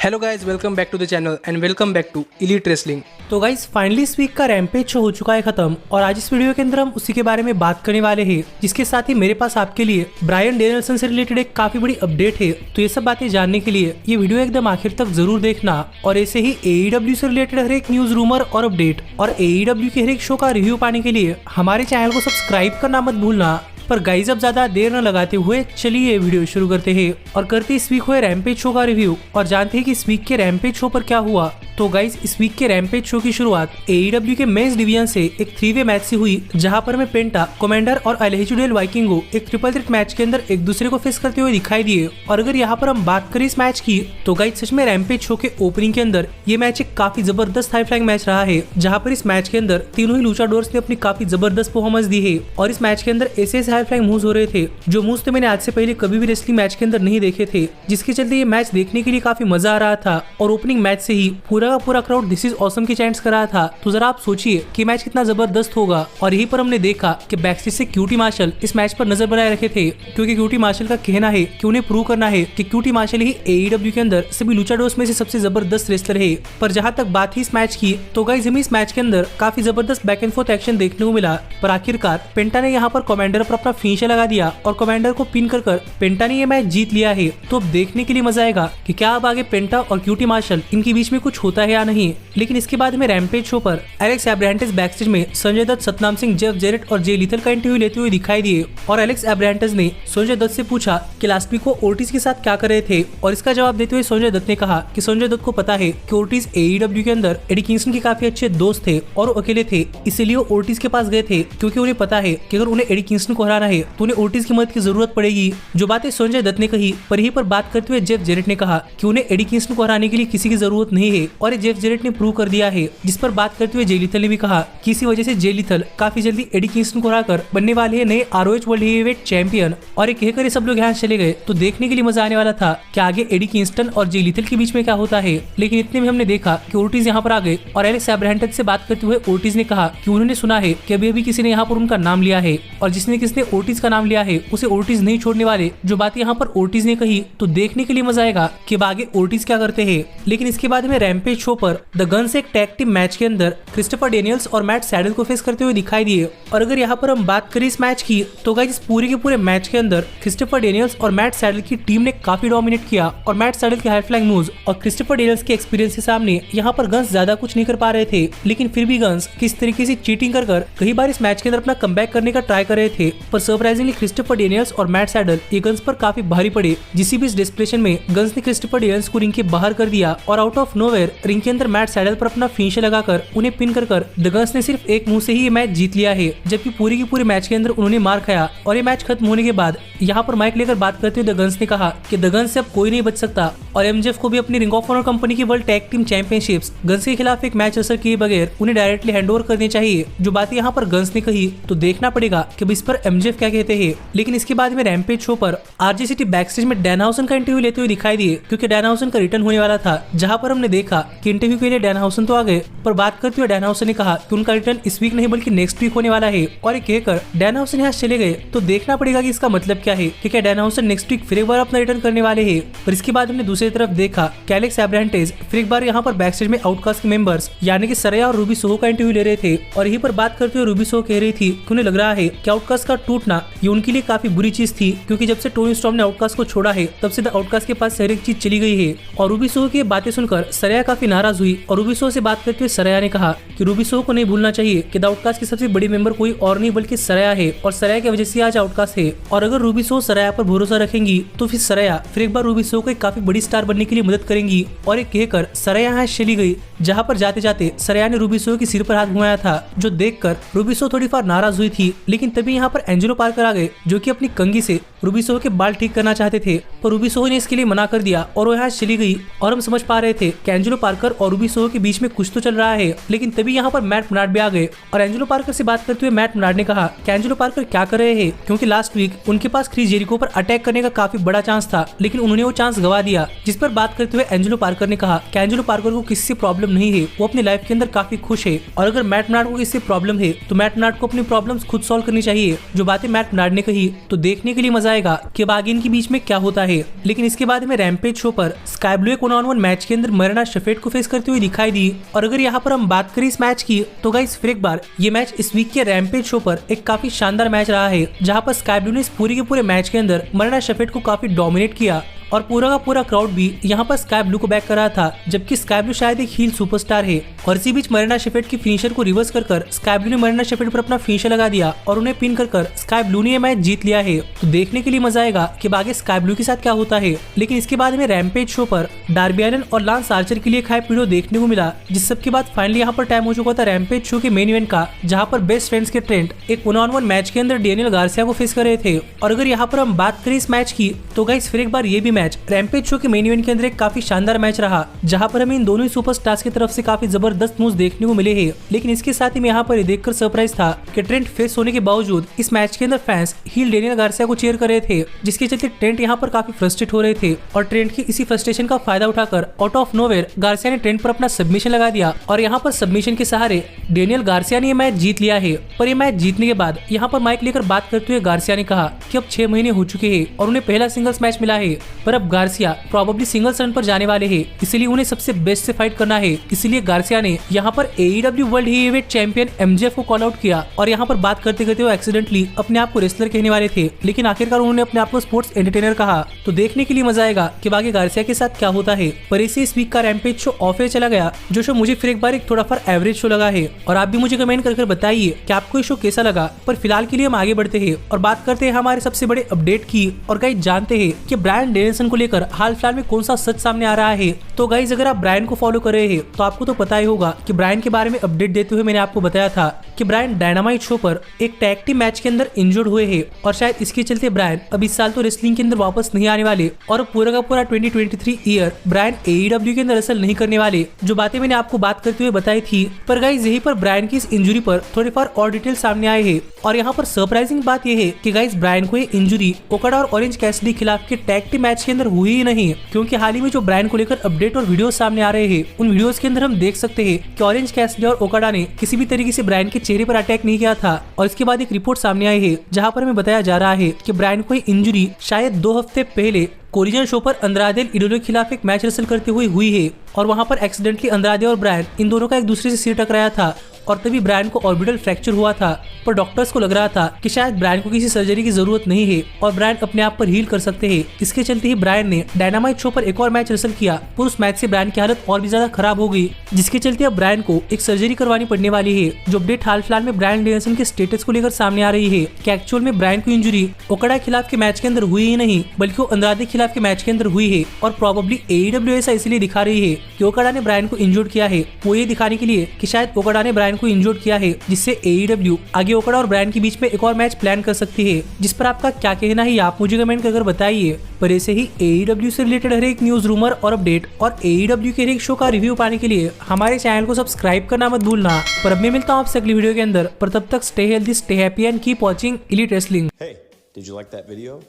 Hello guys, welcome back to the channel and welcome back to elite wrestling. तो guys finally इस week का rampage show हो चुका है खत्म और आज इस वीडियो के अंदर हम उसी के बारे में बात करने वाले हैं, जिसके साथ ही मेरे पास आपके लिए ब्रायन डेनियल्सन से रिलेटेड एक काफी बड़ी अपडेट है। तो ये सब बातें जानने के लिए ये वीडियो एकदम आखिर तक जरूर देखना और ऐसे ही AEW से रिलेटेड हर एक न्यूज, रूमर और अपडेट और AEW के हर एक शो का रिव्यू पाने के लिए हमारे चैनल को सब्सक्राइब करना मत भूलना। पर गाइज अब ज्यादा देर न लगाते हुए चलिए वीडियो शुरू करते हैं और करते इस वीक हुए रैम्पेज शो का रिव्यू और जानते हैं कि इस वीक के रैम्पेज शो पर क्या हुआ। तो गाइज इस वीक के रैम्पेज शो की शुरुआत AEW के मेंस डिवीजन से एक 3-वे मैच से हुई, जहां पर हमें पेंटा, कमांडर और अलहिजो डेल वाइकिंगो एक ट्रिपल थ्रेट मैच के अंदर एक दूसरे को फेस करते हुए दिखाई दिए। और अगर यहाँ पर हम बात करें इस मैच की तो गाइज सच में रैम्पेज शो के ओपनिंग के अंदर ये मैच एक काफी जबरदस्त हाई फ्लाइंग मैच रहा है, जहाँ पर इस मैच के अंदर तीनों ही लूचाडोर्स ने अपनी काफी जबरदस्त परफॉर्मेंस दी है। और इस मैच के अंदर ऐसे हाई फ्लाइंग मूव्स हो रहे थे जो मूव्स तो मैंने आज से पहले कभी भी रेसलिंग मैच के अंदर नहीं देखे थे, जिसके चलते ये मैच देखने के लिए काफी मजा आ रहा था। और ओपनिंग मैच से ही पूरा का पूरा क्राउड दिस इज ऑसम की चैंट्स कर रहा था। तो जरा आप सोचिए कि मैच कितना जबरदस्त होगा। और यहीं पर हमने देखा कि बैकस्टेज से क्यूटी मार्शल इस मैच पर नजर बनाए रखे थे, क्योंकि क्यूटी मार्शल का कहना है कि उन्हें प्रूव करना है कि क्यूटी मार्शल ही AEW के अंदर सभी लूचाडोर्स में से सबसे जबरदस्त रेसलर है। पर जहां तक बात ही इस मैच की तो गाइस हमें इस मैच के अंदर काफी जबरदस्त बैक एंड फोर्थ एक्शन देखने को मिला। पर आखिरकार पेंटा ने यहाँ पर कमांडर पर अपना फिनिशर लगा दिया और कमांडर को पिन कर पेंटा ने ये मैच जीत लिया है। तो अब देखने के लिए मजा आएगा कि क्या अब आगे पेंटा और क्यूटी मार्शल इनके बीच में कुछ होता है या नहीं। लेकिन इसके बाद में रैम्पेज शो पर एलेक्स एब्राहंटेस बैकस्टेज में संजय दत्त, सतनाम सिंह, जेफ जेरेट और जे लीथल का इंटरव्यू लेते हुए दिखाई दिए। और एलेक्स एब्राहंटेस ने संजय दत्त से पूछा कि लास्ट वीक वो ओर्टिज के साथ क्या कर रहे थे। और इसका जवाब देते हुए संजय दत्त ने कहा कि संजय दत्त को पता है कि ओर्टिज AEW के अंदर एडी किंगस्टन के काफी अच्छे दोस्त थे और वो अकेले थे, इसीलिए वो ओर्टिज के पास गए थे, क्योंकि उन्हें पता है कि अगर उन्हें एडी किंगस्टन को हराना है तो उन्हें ओर्टिज की मदद की जरूरत पड़ेगी। जो बातें संजय दत्त ने कही, पर यहीं पर बात करते हुए जेफ जेरेट ने कहा कि उन्हें एडी किंगस्टन को हराने के लिए किसी की जरूरत नहीं है और जेफ जेरेट ने प्रूव कर दिया है। जिस पर बात करते हुए जे लीथल ने भी कहा कि इसी वजह से जे लीथल काफी जल्दी एडी किंगस्टन को हराकर बनने वाले हैं नए ROH वर्ल्ड हेवीवेट चैंपियन। और ये कहकर सब लोग यहाँ चले गए। तो देखने के लिए मजा आने वाला था कि आगे एडी किंगस्टन और जे लीथल के बीच में क्या होता है। लेकिन इतने में हमने देखा कि ओर्टिज यहाँ पर आ गए और एलेक्स एब्राहंटेस से बात करते हुए ओर्टिज ने कहा कि उन्होंने सुना है कि अभी अभी किसी ने यहाँ पर उनका नाम लिया है और जिसने ओर्टिज का नाम लिया है उसे ओर्टिज नहीं छोड़ने वाले। जो बात यहाँ पर ओर्टिज ने कही तो देखने के लिए मजा आएगा कि आगे ओर्टिज क्या करते हैं। लेकिन इसके बाद में रैम्पेज शो पर द गन्स एक टैग टीम मैच के अंदर क्रिस्टोफर डेनियल्स और मैट सैडल को फेस करते हुए दिखाई दिए। और अगर यहाँ पर हम बात करें इस मैच की तो गाइस पूरे के पूरे मैच के अंदर क्रिस्टोफर डेनियल्स और मैट सैडल की टीम ने काफी डोमिनेट किया और मैट सैडल के हाई फ्लाइंग मूव्स और क्रिस्टोफर डेनियल्स के एक्सपीरियंस के सामने यहाँ पर गन्स ज्यादा कुछ नहीं कर पा रहे थे। लेकिन फिर भी गन्स किस तरीके से चीटिंग कर कई बार इस मैच के अंदर अपना कमबैक करने का ट्राई कर रहे थे। पर सरप्राइजिंगली क्रिस्टोफर डेनियल्स और मैट सैडल ये गन्स पर काफी भारी पड़े। जिस भी इस डिस्प्लेशन में गन्स ने क्रिस्टोफर डेनियल्स को रिंग के बाहर कर दिया और आउट ऑफ नोवेयर रिंग के अंदर मैट सैडल पर अपना फिनिशर लगाकर उन्हें पिन कर द गन्स ने सिर्फ एक मुंह से ही ये मैच जीत लिया है, जबकि पूरी की पूरे मैच के अंदर उन्होंने मार खाया। और ये मैच खत्म होने के बाद यहाँ पर माइक लेकर बात करते हुए द गन्स ने कहा कि द गन्स से अब कोई नहीं बच सकता और MJF को भी अपनी रिंग ऑफ ऑनर कंपनी की world tag team championships guns के खिलाफ एक मैच असर किए बगैर उन्हें डायरेक्टली हैंडओवर करनी चाहिए। जो बात यहाँ पर गन्स ने कही तो देखना पड़ेगा कि इस पर MJF क्या कहते हैं। लेकिन इसके बाद में रैम्पेज शो पर RJ सिटी बैकस्टेज में डैनहाउसन का इंटरव्यू लेते हुए दिखाई दिए, क्योंकि डैनहाउसन का रिटर्न होने वाला था। जहाँ पर हमने देखा कि इंटरव्यू के लिए डैनहाउसन तो आ गए, पर बात करते हुए डैनहाउसन ने कहा कि उनका रिटर्न इस वीक नहीं बल्कि नेक्स्ट वीक होने वाला है। और ये कहकर डैनहाउसन यहाँ चले गए। तो देखना पड़ेगा कि इसका मतलब क्या है कि क्या डैनहाउसन नेक्स्ट वीक फिर एक बार अपना रिटर्न करने वाले हैं। पर इसके बाद हमने दूसरी तरफ देखा कि एलेक्स एब्राहंटेस फिर एक बार यहाँ पर बैकस्टेज में आउटकास्ट के मेंबर्स यानी कि सरया और रूबी सोहो का इंटरव्यू ले रहे थे। और यहीं पर बात करते हुए रूबी सोहो कह रही थी कि उन्हें लग रहा है कि आउटकास्ट का टूटना ये उनके लिए काफी बुरी चीज थी, क्योंकि जब से टोनी स्टॉर्म ने आउटकास्ट को छोड़ा है तब से द आउटकास्ट के पास हर एक चीज चली गई है। और रूबी सोहो की बातें सुनकर सरया काफी नाराज हुई और रूबी सोहो से बात करते हुए सरया ने कहा कि रूबी सोहो को नहीं भूलना चाहिए कि द आउटकास्ट की सबसे बड़ी मेंबर कोई और नहीं बल्कि सरया है और सरया की वजह से आज आउटकास्ट है। और अगर रूबी सोहो सरया पर भरोसा रखेंगी तो फिर सरया फिर एक बार रूबी सोहो को एक काफी बड़ी स्टार बनने के लिए मदद करेंगी। और एक कहकर सरया यहाँ चली गई, जहाँ पर जाते जाते सरया ने रूबी सोहो के सिर पर हाथ घुमाया था, जो देखकर रूबी सोहो थोड़ी बार नाराज हुई थी। लेकिन तभी यहाँ पर एंजेलो पार्कर आ गए, जो कि अपनी कंघी से रूबी सोहो के बाल ठीक करना चाहते थे, पर रूबी सोहो ने इसके लिए मना कर दिया और वो यहाँ चली गई। और हम समझ पा रहे थे कि एंजेलो पार्कर और रूबी सोहो के बीच में कुछ तो चल रहा है। लेकिन तभी यहाँ पर मैट मनार्ड भी आ गए और एंजेलो पार्कर से बात करते हुए मैट मनार्ड ने कहा कि एंजेलो पार्कर क्या कर रहे हैं, क्योंकि लास्ट वीक उनके पास क्रिस जेरिको पर अटैक करने का काफी बड़ा चांस था, लेकिन उन्होंने वो चांस गवा दिया। जिस पर बात करते हुए एंजेलो पार्कर ने कहा कि एंजेलो पार्कर को किसी से प्रॉब्लम नहीं है, वो अपनी लाइफ के अंदर काफी खुश है और अगर मैट बेनार्ड को किसी से प्रॉब्लम है तो मैट बेनार्ड को अपनी प्रॉब्लम्स खुद सॉल्व करनी चाहिए। जो बातें मैट बेनार्ड ने कही तो देखने के लिए मजा आएगा कि आगे इनके बीच में क्या होता है। लेकिन इसके बाद में रैम्पेज शो पर स्काई ब्लू एक 1-on-1 मैच के अंदर मरीना शेफर्ड को फेस करते हुए दिखाई दी। और अगर यहाँ पर हम बात करें इस मैच की तो गाइस फिर एक बार ये मैच इस वीक के रैम्पेज शो पर एक काफी शानदार मैच रहा है, जहाँ पर स्काई ब्लू ने इस पूरे के पूरे मैच के अंदर मरीना शेफर्ड को काफी डोमिनेट किया और पूरा का पूरा क्राउड भी यहाँ पर स्काई ब्लू को बैक कर रहा था, जबकि स्काई ब्लू शायद एक हील सुपरस्टार है। और इसी बीच मरीना शेफर्ड की फिनिशर को रिवर्स कर स्काई ब्लू ने मरीना शेफर्ड पर अपना फिनिशर लगा दिया और उन्हें पिन कर स्काई ब्लू ने ये मैच जीत लिया है। तो देखने के लिए मजा आएगा कि आगे स्काई ब्लू के साथ क्या होता है। लेकिन इसके बाद में रैम्पेज शो पर डार्बी एलिन और लांस आर्चर के लिए एक हाइप वीडियो देखने को मिला, जिस सब के बाद फाइनली यहाँ पर टाइम हो चुका था रैम्पेज शो के मेन इवेंट का, जहाँ पर बेस्ट फ्रेंड्स के ट्रेंट एक 1-on-1 मैच के अंदर डेनियल गार्सिया को फेस कर रहे थे। और अगर यहाँ पर हम बात करें इस मैच की तो गाइस फिर एक बार ये भी मैच रैम्पेज शो के मेन इवेंट के अंदर एक काफी शानदार मैच रहा, जहां पर हमें इन दोनों ही सुपरस्टार्स की तरफ से काफी जबरदस्त मूव्स देखने को मिले हैं। लेकिन इसके साथ ही मैं यहाँ पर ये देखकर सरप्राइज था कि ट्रेंट फेस होने के बावजूद इस मैच के अंदर फैंस हील डेनियल गार्सिया को चीयर कर रहे थे, जिसके चलते ट्रेंट यहाँ पर काफी फ्रस्ट्रेट हो रहे थे। और ट्रेंट की इसी फ्रस्ट्रेशन का फायदा उठाकर आउट ऑफ नोवेयर गार्सिया ने ट्रेंट पर अपना सबमिशन लगा दिया और यहाँ पर सबमिशन के सहारे डेनियल गार्सिया ने यह मैच जीत लिया है। पर यह मैच जीतने के बाद यहाँ पर माइक लेकर बात करते हुए गार्सिया ने कहा कि अब 6 महीने हो चुके हैं और उन्हें पहला सिंगल्स मैच मिला है, पर अब गार्सिया प्रोबेबली सिंगल्स रन पर जाने वाले हैं, इसलिए उन्हें सबसे बेस्ट से फाइट करना है। इसलिए गार्सिया ने यहाँ पर AEW world heavyweight champion MJF को कॉल आउट किया और यहाँ पर बात करते करते वो एक्सीडेंटली अपने आप को रेसलर कहने वाले थे, लेकिन आखिरकार उन्होंने अपने आप को स्पोर्ट्स एंटरटेनर कहा। तो देखने के लिए मजा आएगा कि बाकी गार्सिया के साथ क्या होता है। पर इसे इस वीक का रैम्पेज शो ऑफ एयर चला गया, जो शो मुझे फिर एक बार एक थोड़ा फॉर एवरेज शो लगा है। और आप भी मुझे कमेंट करके बताइए कि आपको ये शो कैसा लगा। पर फिलहाल के लिए हम आगे बढ़ते हैं और बात करते हैं हमारे सबसे बड़े अपडेट की। और गाइस जानते हैं कि ब्रायन डेनियल्सन को लेकर हाल फिलहाल में कौन सा सच सामने आ रहा है। तो गाइस अगर आप ब्रायन को फॉलो कर रहे हैं तो आपको तो पता ही होगा कि ब्रायन के बारे में अपडेट देते हुए मैंने आपको बताया था कि ब्रायन डायनामाइट शो पर एक टैग टीम मैच के अंदर इंजर्ड हुए हैं और शायद इसके चलते ब्रायन अब इस साल तो रेसलिंग के अंदर वापस नहीं आने वाले और पूरा का पूरा 2023 ईयर ब्रायन AEW के अंदर रेसल नहीं करने वाले। जो बातें मैंने आपको बात करते हुए बताई थी, पर गाइस यहीं पर ब्रायन की इस इंजरी पर थोड़ी फार और डिटेल सामने आए हैं। और यहाँ पर सरप्राइजिंग बात यह है कि गाइस ब्रायन को ये इंजरी ओकाडा और ऑरेंज कैसिडी खिलाफ के टैग टीम मैच के अंदर हुई ही नहीं, क्योंकि हाल ही में जो ब्रायन को लेकर अपडेट और वीडियो सामने आ रहे हैं उन वीडियोस के अंदर हम देख सकते हैं कि ऑरेंज कैसिडी और ओकाडा ने किसी भी तरीके से ब्रायन के चेहरे पर अटैक नहीं किया था। और इसके बाद एक रिपोर्ट सामने आई है जहां पर हमें बताया जा रहा है कि ब्रायन को इंजरी शायद 2 हफ्ते पहले कोलिजन शो पर अंद्रादे इडोलो के खिलाफ एक मैच रेसल करते हुए हुई है और वहां पर एक्सीडेंटली अंद्रादे और ब्रायन इन दोनों का एक दूसरे से सिर टकराया था और तभी ब्रायन को ऑर्बिटल फ्रैक्चर हुआ था। पर डॉक्टर्स को लग रहा था कि शायद ब्रायन को किसी सर्जरी की जरूरत नहीं है और ब्रायन अपने आप पर हील कर सकते हैं। इसके चलते ही ब्रायन ने डायनामाइट शो पर एक और मैच रेसल किया, पर उस मैच से ब्रायन की हालत और भी ज्यादा खराब हो गई, जिसके चलते अब ब्रायन को एक सर्जरी करवानी पड़ने वाली है। जो अपडेट हाल फिलहाल में ब्रायन डेनियल्सन के स्टेटस को लेकर सामने आ रही है कि एक्चुअल में ब्रायन को इंजरी ओकाडा के खिलाफ के मैच के अंदर हुई ही नहीं, बल्कि वो अंद्रादे के खिलाफ के मैच के अंदर हुई है। और प्रोबेबली AEW ऐसा इसलिए दिखा रही है कि ओकाडा ने ब्रायन को इंजर्ड किया है, वो ये दिखाने के लिए कि शायद ओकाडा ने ब्रायन को इंजर्ड किया है, जिससे AEW आगे ओकाडा और ब्रायन के बीच में एक और मैच प्लान कर सकती है। जिस पर आपका क्या कहना है आप मुझे कमेंट कर बताइए। पर ऐसे ही AEW से रिलेटेड हर एक न्यूज, रूमर और अपडेट और AEW के हर एक शो का रिव्यू पाने के लिए हमारे चैनल को सब्सक्राइब करना मत भूलना। पर अब मैं मिलता हूँ आपसे अगली वीडियो के अंदर, पर तब तक stay healthy, stay happy and keep watching elite wrestling. Hey, did you like that video?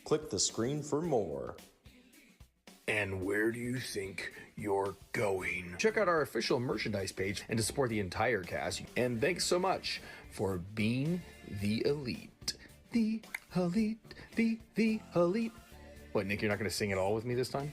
Click the screen for more. And where do you think you're going? Check out our official merchandise page and to support the entire cast. And thanks so much for being the elite. The elite, the elite. What, Nick, you're not going to sing it all with me this time?